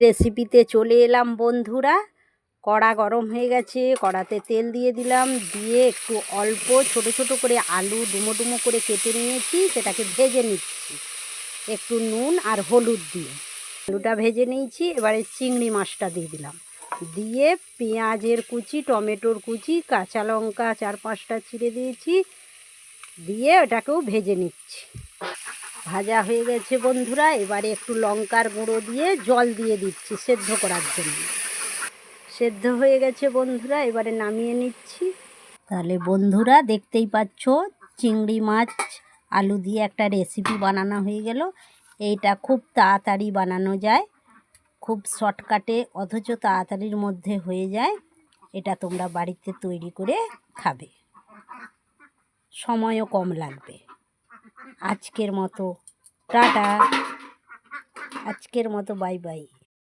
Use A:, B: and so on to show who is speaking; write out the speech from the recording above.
A: রেসিপিতে চলে এলাম বন্ধুরা। কড়া গরম হয়ে গেছে, কড়াতে তেল দিয়ে দিলাম, দিয়ে একটু অল্প ছোট ছোট করে আলু ডুমো ডুমো করে কেটে নিয়েছি, সেটাকে ভেজে নিচ্ছি একটু নুন আর হলুদ দিয়ে। আলুটা ভেজে নিয়েছি, এবারে চিংড়ি মাছটা দিয়ে দিলাম, দিয়ে পেঁয়াজের কুচি, টমেটোর কুচি, কাঁচা লঙ্কা 4-5টা চিড়ে দিয়েছি, দিয়ে ওটাকেও ভেজে নিচ্ছি। ভাজা হয়ে গেছে বন্ধুরা, এবারে একটু লঙ্কার গুঁড়ো দিয়ে জল দিয়ে দিচ্ছি সেদ্ধ করার জন্য। সেদ্ধ হয়ে গেছে বন্ধুরা, এবারে নামিয়ে নিচ্ছি। তাহলে বন্ধুরা দেখতেই পাচ্ছ, চিংড়ি মাছ আলু দিয়ে একটা রেসিপি বানানো হয়ে গেল। এইটা খুব তাড়াতাড়ি বানানো যায়, খুব শর্টকাটে, অথচ তাড়াতাড়ির মধ্যে হয়ে যায়। এটা তোমরা বাড়িতে তৈরি করে খাবে, সময়ও কম লাগবে। আজকের মতো টাটা, আজকের মতো বাই বাই।